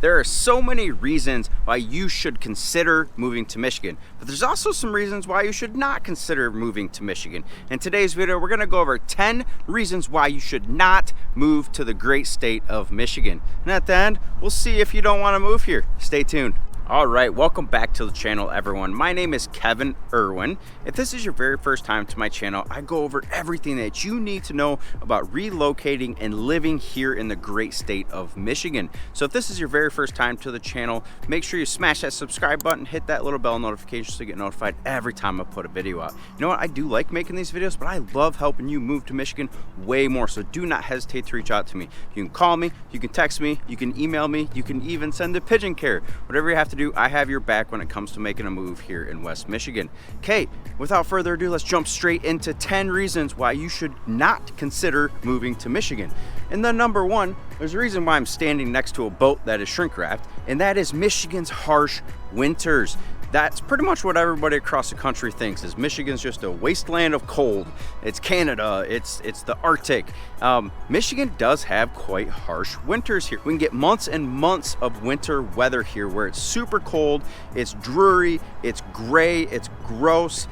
There are so many reasons why you should consider moving to Michigan, but there's also some reasons why you should not consider moving to Michigan. In today's video, we're going to go over 10 reasons why you should not move to the great state of Michigan. And at the end, we'll see if you don't want to move here. Stay tuned. All right, welcome back to the channel, everyone. My name is Kevin Irwin. If this is your very first time to my channel, I go over everything that you need to know about relocating and living here in the great state of Michigan. So if this is your very first time to the channel, make sure you smash that subscribe button, hit that little bell notification so you get notified every time I put a video out. You know what, I do like making these videos, but I love helping you move to Michigan way more, so do not hesitate to reach out to me. You can call me, you can text me, you can email me, you can even send a pigeon care. Whatever you have to do, I have your back when it comes to making a move here in West Michigan. Okay, without further ado, let's jump straight into 10 reasons why you should not consider moving to Michigan. And then number one, there's a reason why I'm standing next to a boat that is shrink wrapped, and that is Michigan's harsh winters. That's pretty much what everybody across the country thinks, is Michigan's just a wasteland of cold. It's Canada, it's the Arctic. Michigan does have quite harsh winters here. We can get months and months of winter weather here where it's super cold, it's dreary, it's gray, it's gross.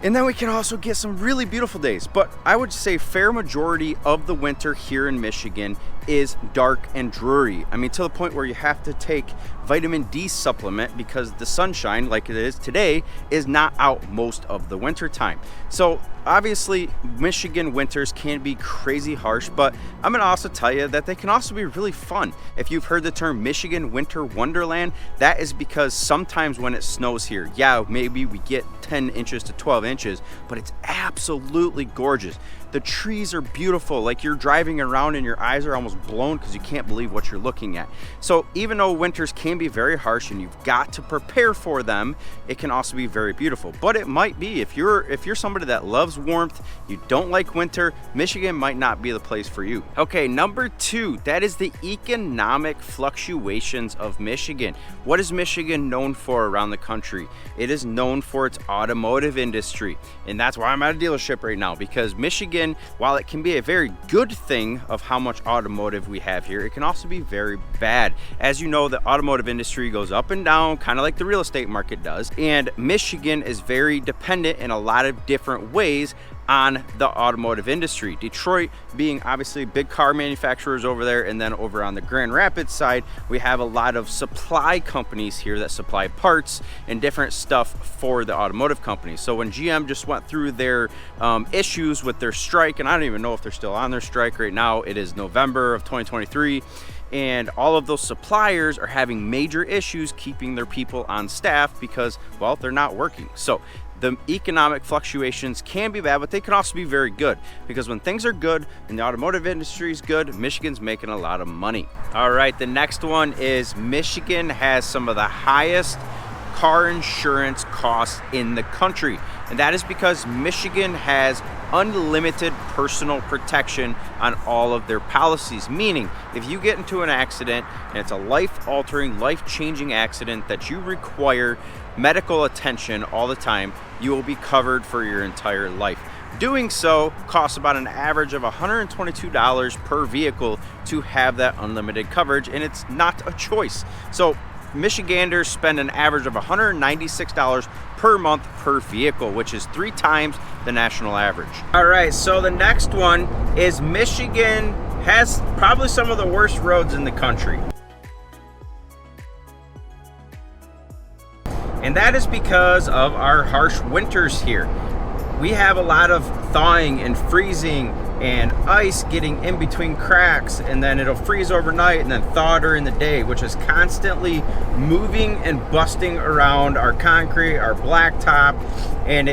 And then we can also get some really beautiful days. But I would say fair majority of the winter here in Michigan is dark and dreary. I mean, to the point where you have to take vitamin D supplement because the sunshine, like it is today, is not out most of the winter time. So obviously Michigan winters can be crazy harsh, but I'm gonna also tell you that they can also be really fun. If you've heard the term Michigan winter wonderland, that is because sometimes when it snows here, yeah, maybe we get 10 inches to 12 inches, but it's absolutely gorgeous. The trees are beautiful, like you're driving around and your eyes are almost blown because you can't believe what you're looking at. So even though winters can be very harsh and you've got to prepare for them, it can also be very beautiful. But it might be, if you're somebody that loves warmth, you don't like winter, Michigan might not be the place for you. Okay, number two, that is the economic fluctuations of Michigan. What is Michigan known for around the country? It is known for its automotive industry. And that's why I'm at a dealership right now, because Michigan, while it can be a very good thing of how much automotive we have here, it can also be very bad. As you know, the automotive industry goes up and down, kind of like the real estate market does. And Michigan is very dependent in a lot of different ways on the automotive industry. Detroit being obviously big car manufacturers over there, and then over on the Grand Rapids side, we have a lot of supply companies here that supply parts and different stuff for the automotive companies. So when GM just went through their issues with their strike, and I don't even know if they're still on their strike right now, it is November of 2023, and all of those suppliers are having major issues keeping their people on staff because, well, they're not working. So the economic fluctuations can be bad, but they can also be very good, because when things are good and the automotive industry is good, Michigan's making a lot of money. All right, the next one is Michigan has some of the highest car insurance costs in the country. And that is because Michigan has unlimited personal protection on all of their policies. Meaning, if you get into an accident and it's a life-altering, life-changing accident that you require medical attention all the time, you will be covered for your entire life. Doing so costs about an average of $122 per vehicle to have that unlimited coverage, and it's not a choice. So Michiganders spend an average of $196 per month per vehicle, which is 3 times the national average. All right, so the next one is Michigan has probably some of the worst roads in the country. And that is because of our harsh winters here. We have a lot of thawing and freezing and ice getting in between cracks, and then it'll freeze overnight and then thaw during the day, which is constantly moving and busting around our concrete, our blacktop, and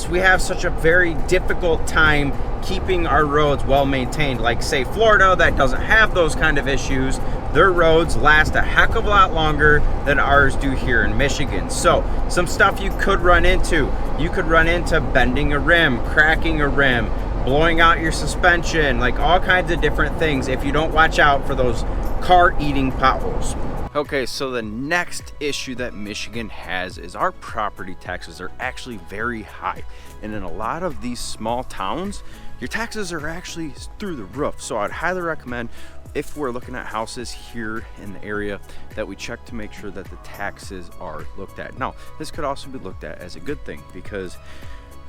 we have such a very difficult time keeping our roads well maintained. Like say Florida, that doesn't have those kind of issues. Their roads last a heck of a lot longer than ours do here in Michigan. So some stuff you could run into. You could run into bending a rim, cracking a rim, blowing out your suspension, like all kinds of different things if you don't watch out for those car-eating potholes. Okay, so the next issue that Michigan has is our property taxes are actually very high. And in a lot of these small towns, your taxes are actually through the roof. So I'd highly recommend, if we're looking at houses here in the area, that we check to make sure that the taxes are looked at. Now, this could also be looked at as a good thing, because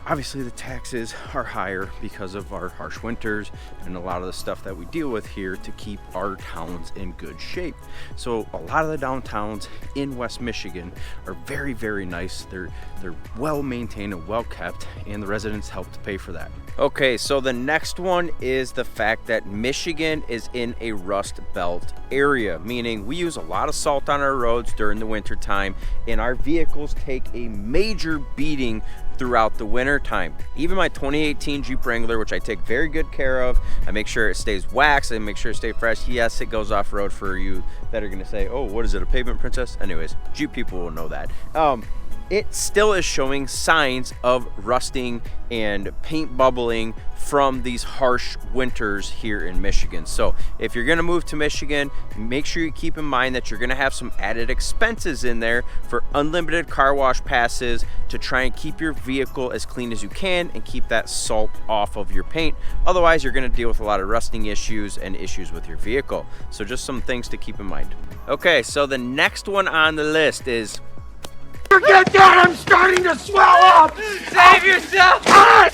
obviously the taxes are higher because of our harsh winters and a lot of the stuff that we deal with here to keep our towns in good shape. So a lot of the downtowns in West Michigan are very, very nice. They're well maintained and well kept, and the residents help to pay for that. Okay, so the next one is the fact that Michigan is in a rust belt area, meaning we use a lot of salt on our roads during the winter time, and our vehicles take a major beating throughout the winter time. Even my 2018 Jeep Wrangler, which I take very good care of, I make sure it stays waxed and make sure it stays fresh. Yes, it goes off road for you that are gonna say, oh, what is it, a pavement princess? Anyways, Jeep people will know that. It still is showing signs of rusting and paint bubbling from these harsh winters here in Michigan. So if you're gonna move to Michigan, make sure you keep in mind that you're gonna have some added expenses in there for unlimited car wash passes to try and keep your vehicle as clean as you can and keep that salt off of your paint. Otherwise, you're gonna deal with a lot of rusting issues and issues with your vehicle. So just some things to keep in mind. Okay, so the next one on the list is, forget that! I'm starting to swell up! Save yourself!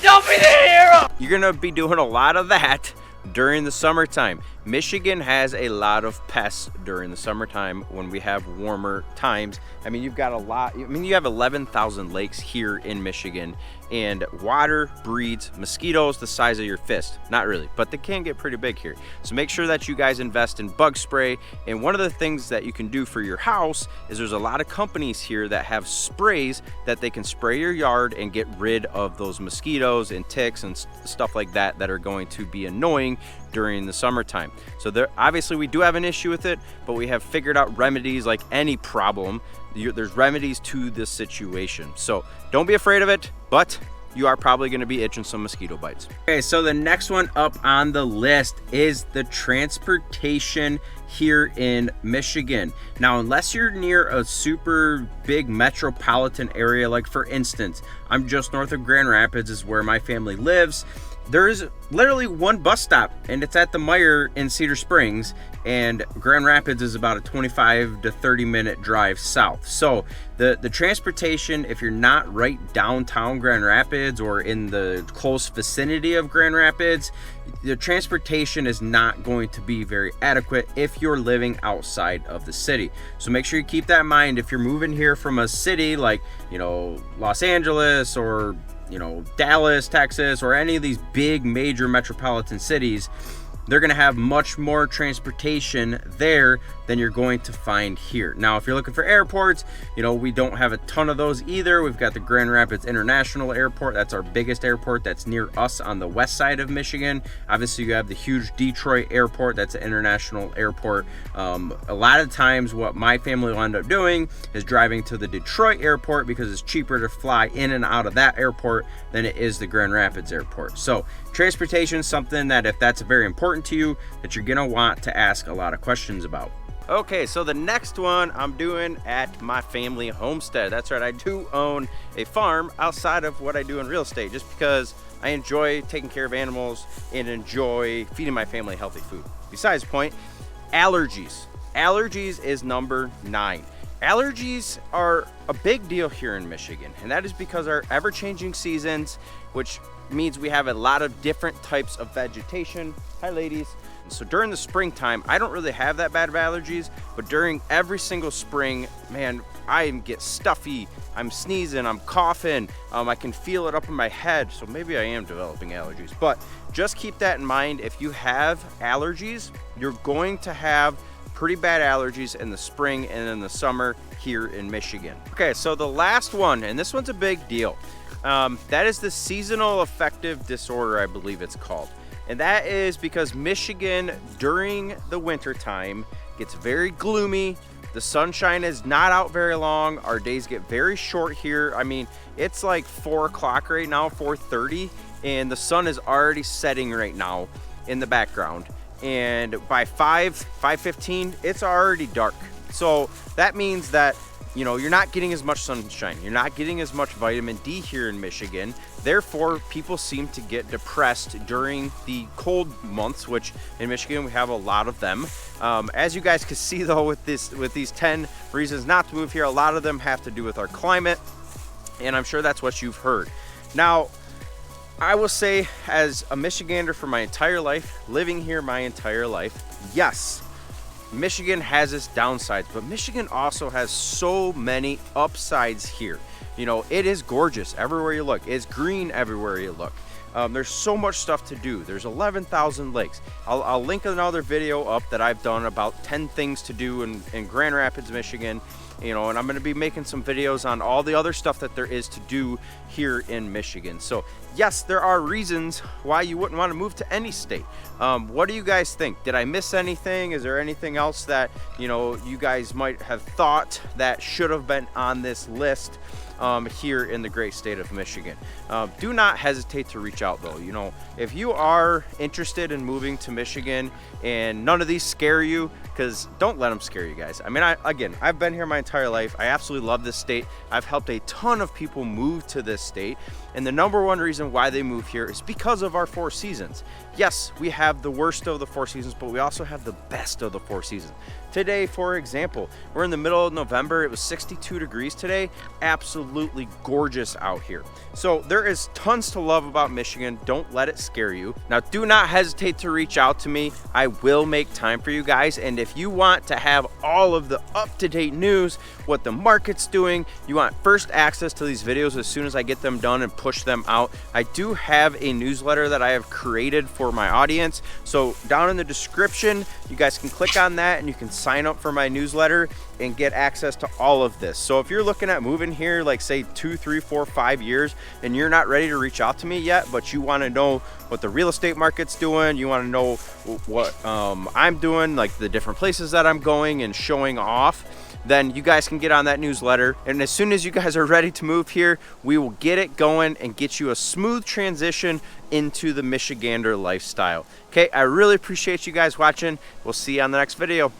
Don't be the hero! you're gonna be doing a lot of that during the summertime. Michigan has a lot of pests during the summertime when we have warmer times. I mean, you've got a lot. I mean, you have 11,000 lakes here in Michigan, and water breeds mosquitoes the size of your fist. Not really, but they can get pretty big here. So make sure that you guys invest in bug spray. And one of the things that you can do for your house is there's a lot of companies here that have sprays that they can spray your yard and get rid of those mosquitoes and ticks and stuff like that that are going to be annoying during the summertime. So there, obviously we do have an issue with it, but we have figured out remedies. Like any problem, there's remedies to this situation. So don't be afraid of it, but you are probably going to be itching some mosquito bites. Okay, so the next one up on the list is the transportation here in Michigan. Now, unless you're near a super big metropolitan area, like for instance, I'm just north of Grand Rapids is where my family lives. There's literally one bus stop, and it's at the Meyer in Cedar Springs, and Grand Rapids is about a 25 to 30 minute drive south. So the transportation, if you're not right downtown Grand Rapids or in the close vicinity of Grand Rapids, the transportation is not going to be very adequate if you're living outside of the city. So make sure you keep that in mind. If you're moving here from a city like, you know, Los Angeles or, you know, Dallas, Texas, or any of these big major metropolitan cities, they're going to have much more transportation there than you're going to find here. Now, if you're looking for airports, you know, we don't have a ton of those either. We've got the Grand Rapids International Airport. That's our biggest airport that's near us on the west side of Michigan. Obviously, you have the huge Detroit Airport. That's an international airport. A lot of times what my family will end up doing is driving to the Detroit Airport because it's cheaper to fly in and out of that airport than it is the Grand Rapids Airport. So transportation is something that, if that's very important to you, that you're gonna want to ask a lot of questions about. Okay, so the next one I'm doing at my family homestead. That's right, I do own a farm outside of what I do in real estate, just because I enjoy taking care of animals and enjoy feeding my family healthy food. Besides the point, allergies. Allergies is number 9. Allergies are a big deal here in Michigan, and that is because our ever-changing seasons, which means we have a lot of different types of vegetation. Hi, ladies. So during the springtime, I don't really have that bad of allergies, but during every single spring, man, I get stuffy, I'm sneezing, I'm coughing, I can feel it up in my head, so maybe I am developing allergies. But just keep that in mind. If you have allergies, you're going to have pretty bad allergies in the spring and in the summer here in Michigan. Okay, so the last one, and this one's a big deal, that is the seasonal affective disorder, I believe it's called. And that is because Michigan during the winter time gets very gloomy. The sunshine is not out very long. Our days get very short here. I mean, it's like 4 o'clock right now, 4:30, and the sun is already setting right now in the background. And by 5:15, it's already dark. So that means that you're not getting as much sunshine. You're not getting as much vitamin D here in Michigan. Therefore, people seem to get depressed during the cold months, which in Michigan we have a lot of them. As you guys can see though, with these 10 reasons not to move here, a lot of them have to do with our climate, and I'm sure that's what you've heard. Now, I will say, as a Michigander for my entire life, living here my entire life, yes, Michigan has its downsides, but Michigan also has so many upsides here. It is gorgeous everywhere you look. It's green everywhere you look. There's so much stuff to do. There's 11,000 lakes. I'll link another video up that I've done about 10 things to do in Grand Rapids, Michigan. And I'm going to be making some videos on all the other stuff that there is to do here in Michigan. So yes, there are reasons why you wouldn't want to move to any state. What do you guys think? Did I miss anything? Is there anything else that you guys might have thought that should have been on this list here in the great state of Michigan? Do not hesitate to reach out though. If you are interested in moving to Michigan and none of these scare you, because don't let them scare you guys. I mean, I've been here my entire life. I absolutely love this state. I've helped a ton of people move to this state, and the number one reason why they move here is because of our 4 seasons. Yes, we have the worst of the 4 seasons, but we also have the best of the 4 seasons. Today, for example, we're in the middle of November. It was 62 degrees today. Absolutely gorgeous out here. So there is tons to love about Michigan. Don't let it scare you. Now, do not hesitate to reach out to me. I will make time for you guys. And if you want to have all of the up-to-date news, what the market's doing, you want first access to these videos as soon as I get them done and push them out, I do have a newsletter that I have created for my audience. So down in the description, you guys can click on that and you can sign up for my newsletter and get access to all of this. So if you're looking at moving here, like say 2, 3, 4, 5 years, and you're not ready to reach out to me yet, but you want to know what the real estate market's doing, you want to know what I'm doing, like the different places that I'm going and showing off, then you guys can get on that newsletter. And as soon as you guys are ready to move here, we will get it going and get you a smooth transition into the Michigander lifestyle. Okay, I really appreciate you guys watching. We'll see you on the next video.